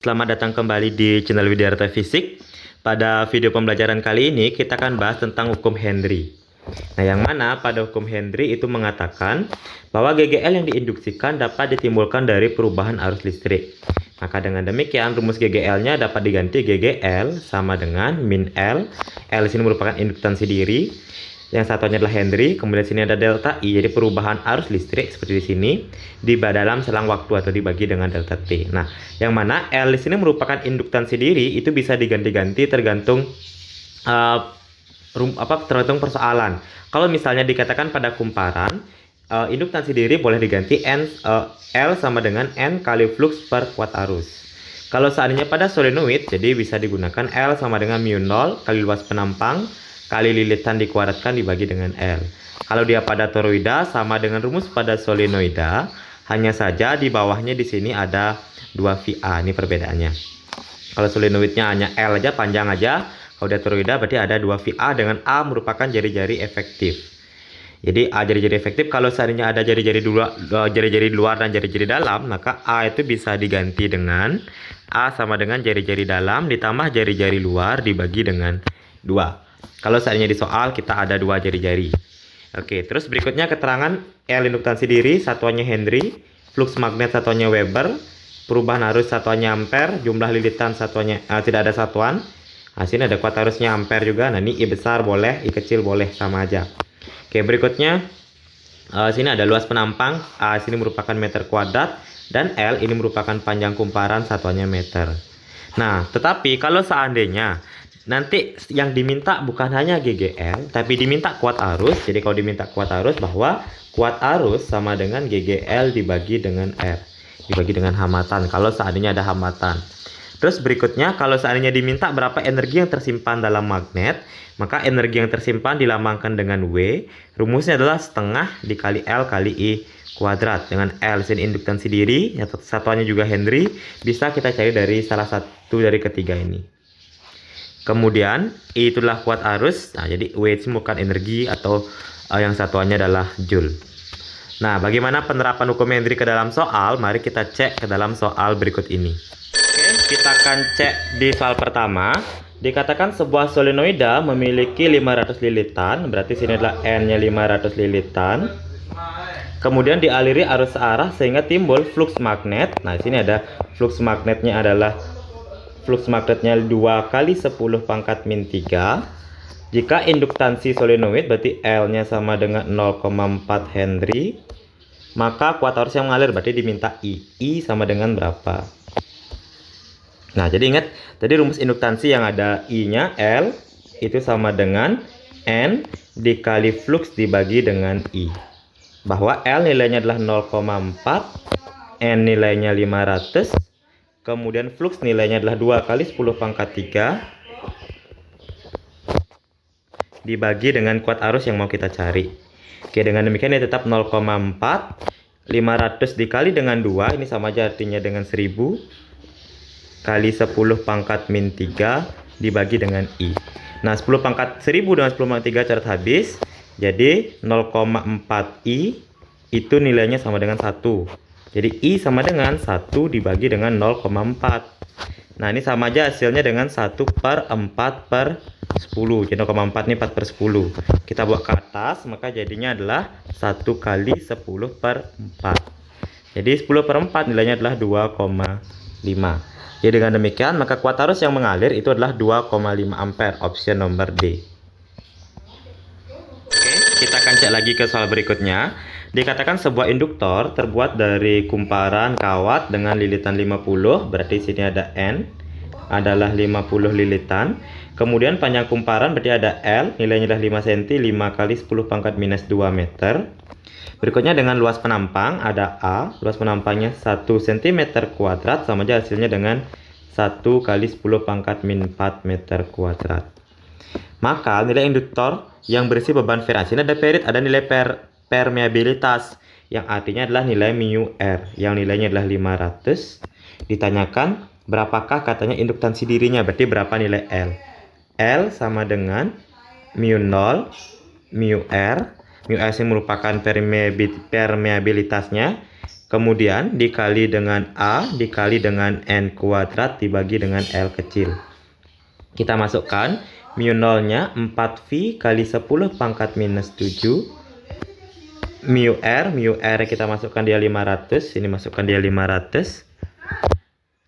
Selamat datang kembali di channel Widyarta Fisik. Pada video pembelajaran kali ini kita akan bahas tentang hukum Henry. Nah, yang mana pada hukum Henry itu mengatakan bahwa GGL yang diinduksikan dapat ditimbulkan dari perubahan arus listrik. Maka dengan demikian rumus GGL-nya dapat diganti GGL sama dengan min L. L di sini merupakan induktansi diri. Yang satunya adalah Henry, kemudian sini ada delta I, jadi perubahan arus listrik seperti di sini di dalam selang waktu atau dibagi dengan delta T. Nah, yang mana L di sini merupakan induktansi diri, itu bisa diganti-ganti tergantung tergantung persoalan. Kalau misalnya dikatakan pada kumparan, induktansi diri boleh diganti L sama dengan N kali flux per kuat arus. Kalau seandainya pada solenoid, jadi bisa digunakan L sama dengan mu 0 kali luas penampang kali lilitan dikuadratkan dibagi dengan L. Kalau dia pada toroida sama dengan rumus pada solenoida, hanya saja di bawahnya di sini ada 2VA. Ini perbedaannya. Kalau solenoidnya hanya L aja, panjang aja. Kalau dia toroida berarti ada 2VA dengan A merupakan jari-jari efektif. Jadi A jari-jari efektif, kalau seandainya ada jari-jari luar dan jari-jari dalam, maka A itu bisa diganti dengan A sama dengan jari-jari dalam ditambah jari-jari luar dibagi dengan 2. Kalau seandainya di soal kita ada 2 jari-jari. Oke, terus berikutnya keterangan L induktansi diri, satuannya Henry, flux magnet satuannya Weber, perubahan arus satuannya ampere, jumlah lilitan satuannya tidak ada satuan. Nah, sini ada kuat arusnya ampere juga. Nah, ini I besar boleh, I kecil boleh, sama aja. Oke, berikutnya sini ada luas penampang, A sini merupakan meter kuadrat dan L ini merupakan panjang kumparan satuannya meter. Nah, tetapi kalau seandainya nanti yang diminta bukan hanya GGL, tapi diminta kuat arus. Jadi kalau diminta kuat arus, bahwa kuat arus sama dengan GGL dibagi dengan R, dibagi dengan hambatan, kalau seandainya ada hambatan. Terus berikutnya, kalau seandainya diminta berapa energi yang tersimpan dalam magnet, maka energi yang tersimpan dilambangkan dengan W. Rumusnya adalah setengah dikali L kali I kuadrat. Dengan L sini induktansi diri, satuannya juga Henry, bisa kita cari dari salah satu dari ketiga ini. Kemudian I itulah kuat arus. Nah, jadi W itu bukan energi atau yang satuannya adalah joule. Nah, bagaimana penerapan hukum Henry ke dalam soal? Mari kita cek ke dalam soal berikut ini. Oke, kita akan cek di soal pertama. Dikatakan sebuah solenoida memiliki 500 lilitan, berarti sini adalah N-nya 500 lilitan. Kemudian dialiri arus searah sehingga timbul flux magnet. Nah, sini ada flux magnetnya adalah flux magnetnya 2 kali 10 pangkat min 3. Jika induktansi solenoid berarti L-nya sama dengan 0,4 Henry, maka kuat arus yang mengalir berarti diminta I. I sama dengan berapa? Nah, jadi ingat tadi rumus induktansi yang ada I-nya L itu sama dengan N dikali flux dibagi dengan I. Bahwa L nilainya adalah 0,4, N nilainya 500, kemudian flux nilainya adalah 2 kali 10 pangkat 3 dibagi dengan kuat arus yang mau kita cari. Oke, dengan demikian ini tetap 0,4. 500 dikali dengan 2, ini sama aja artinya dengan 1000 kali 10 pangkat min 3 dibagi dengan I. Nah, 10 pangkat 1000 dengan 10 pangkat 3 catat habis. Jadi 0,4 I itu nilainya sama dengan 1. Jadi I sama dengan 1 dibagi dengan 0,4. Nah, ini sama aja hasilnya dengan 1 per 4 per 10. Jadi 0,4 ini 4 per 10. Kita bawa ke atas, maka jadinya adalah 1 kali 10 per 4. Jadi 10 per 4 nilainya adalah 2,5. Jadi dengan demikian, maka kuat arus yang mengalir itu adalah 2,5 ampere. Opsi nomor D. Oke, kita akan cek lagi ke soal berikutnya. Dikatakan sebuah induktor terbuat dari kumparan kawat dengan lilitan 50, berarti sini ada N adalah 50 lilitan. Kemudian panjang kumparan berarti ada L, nilainya adalah 5 cm, 5 kali 10 pangkat minus 2 meter. Berikutnya dengan luas penampang ada A, luas penampangnya 1 cm kuadrat, sama aja hasilnya dengan 1 kali 10 pangkat min 4 meter kuadrat. Maka nilai induktor yang berisi beban Faraday, ini ada perit, ada nilai permeabilitas yang artinya adalah nilai mu R yang nilainya adalah 500. Ditanyakan berapakah katanya induktansi dirinya, berarti berapa nilai L. L sama dengan mu 0 mu R. Mu R ini merupakan permeabilitasnya Kemudian dikali dengan A dikali dengan N kuadrat dibagi dengan L kecil. Kita masukkan mu 0-nya 4V kali 10 pangkat minus 7. Mu R kita masukkan dia 500. Ini masukkan dia 500.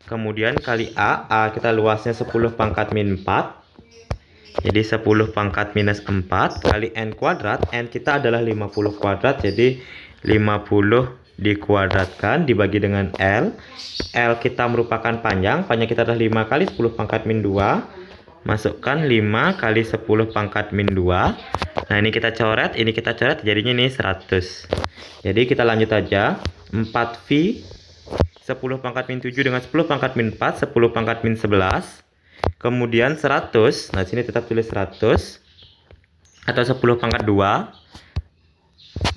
Kemudian kali A kita luasnya 10 pangkat min 4. Jadi 10 pangkat minus 4 kali N kuadrat. N kita adalah 50 kuadrat. Jadi 50 dikuadratkan dibagi dengan L. L kita merupakan panjang. Panjang kita adalah 5 kali 10 pangkat min 2. Masukkan 5 kali 10 pangkat min 2. Nah ini kita coret. Ini kita coret. Jadinya ini 100. Jadi kita lanjut aja. 4V 10 pangkat min 7 dengan 10 pangkat min 4. 10 pangkat min 11. Kemudian 100. Nah sini tetap tulis 100. Atau 10 pangkat 2.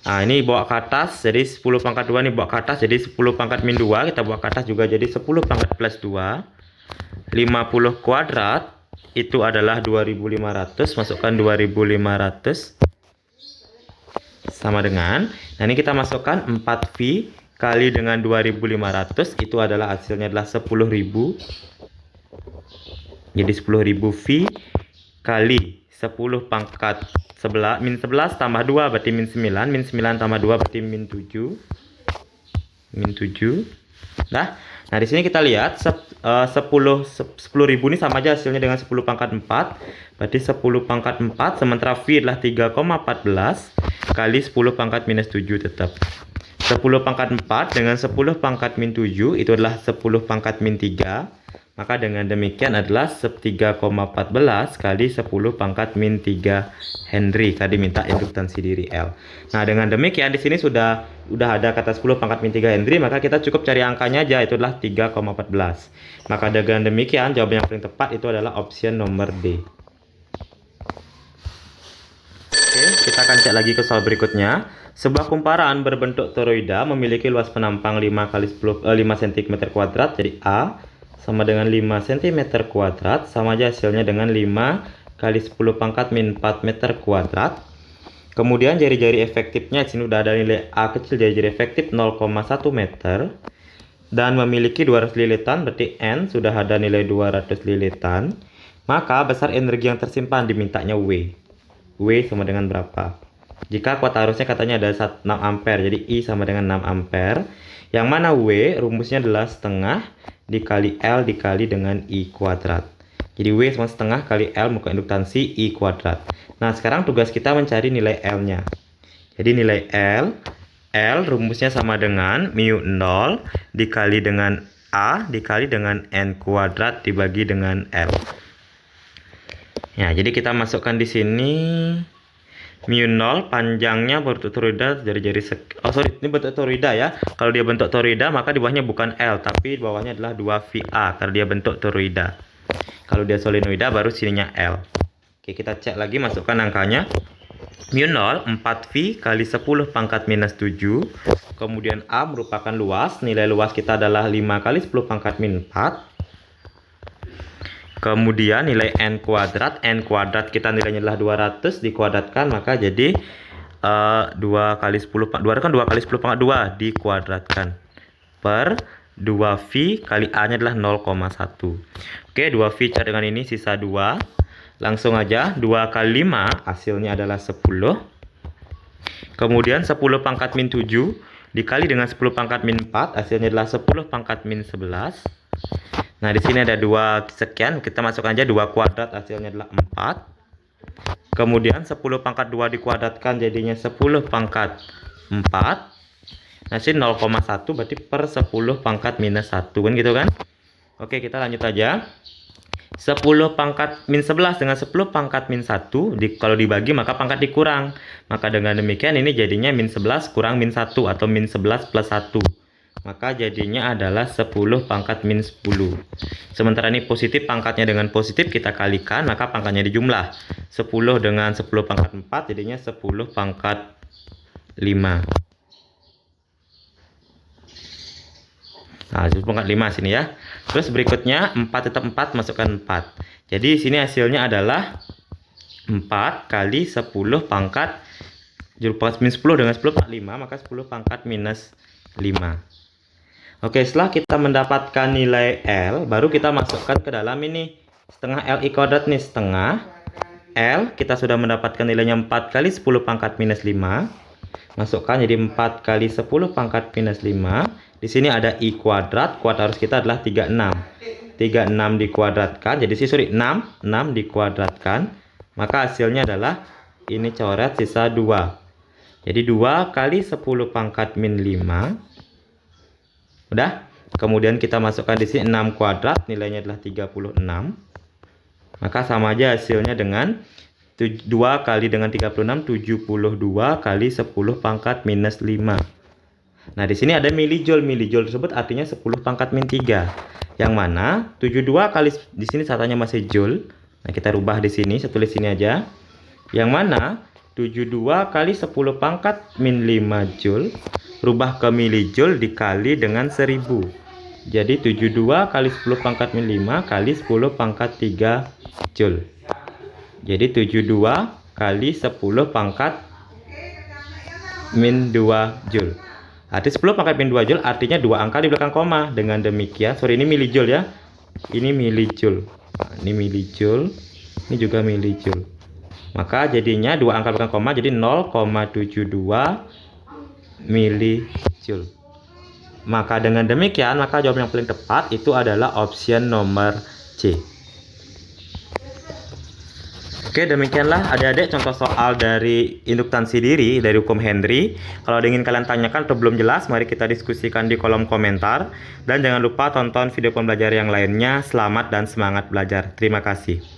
Nah ini bawa ke atas. Jadi 10 pangkat 2 ini bawa ke atas. Jadi 10 pangkat min 2. Kita bawa ke atas juga jadi 10 pangkat plus 2. 50 kuadrat. Itu adalah 2500. Masukkan 2500. Sama dengan. Nah ini kita masukkan 4V kali dengan 2500. Itu adalah hasilnya adalah 10.000. Jadi 10.000 V kali 10 pangkat 11 min 11 tambah 2 berarti min 9. Min 9 tambah 2 berarti min 7. Min 7. Nah di sini kita lihat 10.000 ini sama aja hasilnya dengan 10 pangkat 4. Berarti 10 pangkat 4 sementara V adalah 3,14 kali 10 pangkat minus 7 tetap. 10 pangkat 4 dengan 10 pangkat min 7 itu adalah 10 pangkat min 3. Maka dengan demikian adalah 3,14 kali 10 pangkat min 3 Henry. Tadi minta induktansi diri L. Nah dengan demikian di sini sudah ada kata 10 pangkat min 3 Henry. Maka kita cukup cari angkanya aja. Itu adalah 3,14. Maka dengan demikian jawaban yang paling tepat itu adalah option nomor D. Oke, kita akan cek lagi ke soal berikutnya. Sebuah kumparan berbentuk toroida memiliki luas penampang 5 cm kuadrat. Jadi A sama dengan 5 cm kuadrat, sama aja hasilnya dengan 5 kali 10 pangkat min 4 meter kuadrat. Kemudian jari-jari efektifnya di sini udah ada nilai A kecil, jari-jari efektif 0,1 meter dan memiliki 200 lilitan, berarti N sudah ada nilai 200 lilitan. Maka besar energi yang tersimpan dimintanya W. W sama dengan berapa? Jika kuat arusnya katanya ada 6 ampere, jadi I sama dengan 6 ampere. Yang mana W rumusnya adalah setengah dikali L dikali dengan I kuadrat. Jadi W sama setengah kali L muka induktansi I kuadrat. Nah sekarang tugas kita mencari nilai L-nya. Jadi nilai L rumusnya sama dengan mu 0 dikali dengan A dikali dengan N kuadrat dibagi dengan L. Ya, jadi kita masukkan di sini mu 0 panjangnya bentuk toroida jari-jari ini bentuk toroida ya. Kalau dia bentuk toroida maka di bawahnya bukan L tapi di bawahnya adalah 2VA karena dia bentuk toroida. Kalau dia solenoida baru sininya L. Oke, kita cek lagi, masukkan angkanya. Mu 0 4V kali 10 pangkat minus 7. Kemudian A merupakan luas, nilai luas kita adalah 5 kali 10 pangkat min 4. Kemudian nilai N kuadrat kita nilainya adalah 200 dikuadratkan maka jadi 2 kali 10 pangkat 2 dikuadratkan per 2V kali A nya adalah 0,1. Oke, 2V cari dengan ini sisa 2. Langsung aja 2 kali 5 hasilnya adalah 10. Kemudian 10 pangkat min 7 dikali dengan 10 pangkat min 4 hasilnya adalah 10 pangkat min 11. Nah, di sini ada 2 sekian, kita masukkan aja 2 kuadrat hasilnya adalah 4. Kemudian 10 pangkat 2 dikuadratkan jadinya 10 pangkat 4. Nah, sini 0,1 berarti per 10 pangkat minus 1 kan gitu kan. Oke, kita lanjut aja. 10 pangkat min 11 dengan 10 pangkat min 1 kalau dibagi maka pangkat dikurang. Maka dengan demikian ini jadinya min 11 kurang min 1 atau min 11 plus 1. Maka jadinya adalah 10 pangkat min 10. Sementara ini positif, pangkatnya dengan positif kita kalikan, maka pangkatnya dijumlah. 10 dengan 10 pangkat 4 jadinya 10 pangkat 5. Nah, 10 pangkat 5 sini ya. Terus berikutnya 4 tetap 4, masukkan 4. Jadi sini hasilnya adalah 4 kali 10 pangkat min 10 dengan 10 pangkat 5, maka 10 pangkat minus Oke, setelah kita mendapatkan nilai L, baru kita masukkan ke dalam ini setengah Li kuadrat nih, setengah L. Kita sudah mendapatkan nilainya 4 kali 10 pangkat minus 5. Masukkan jadi 4 kali 10 pangkat minus 5. Di sini ada I kuadrat, arus kita adalah 36. 36 dikuadratkan, jadi 6 dikuadratkan. Maka hasilnya adalah ini coret sisa 2. Jadi 2 kali 10 pangkat min 5. Udah? Kemudian kita masukkan di sini 6 kuadrat, nilainya adalah 36. Maka sama aja hasilnya dengan 2 kali dengan 36, 72 kali 10 pangkat minus 5. Nah, di sini ada milijoule. Milijoule tersebut artinya 10 pangkat min 3. Yang mana 72 kali, di sini katanya masih joule. Nah, kita rubah di sini, saya tulis sini aja. Yang mana 72 kali 10 pangkat min 5 joule rubah ke milijoule dikali dengan 1000. Jadi 72 kali 10 pangkat min 5 kali 10 pangkat 3 joule. Jadi 72 kali 10 pangkat min 2 joule. Arti 10 pangkat min 2 joule artinya 2 angka di belakang koma. Dengan demikian, sorry, ini milijoule ya. Ini milijoule. Nah, ini milijoule. Ini juga milijoule. Maka jadinya 2 angka belakang koma, jadi 0,72 milijoule. Maka dengan demikian, maka jawaban yang paling tepat itu adalah option nomor C. Oke, demikianlah adik-adik contoh soal dari induktansi diri dari hukum Henry. Kalau ingin kalian tanyakan atau belum jelas, mari kita diskusikan di kolom komentar. Dan jangan lupa tonton video pembelajaran yang lainnya. Selamat dan semangat belajar. Terima kasih.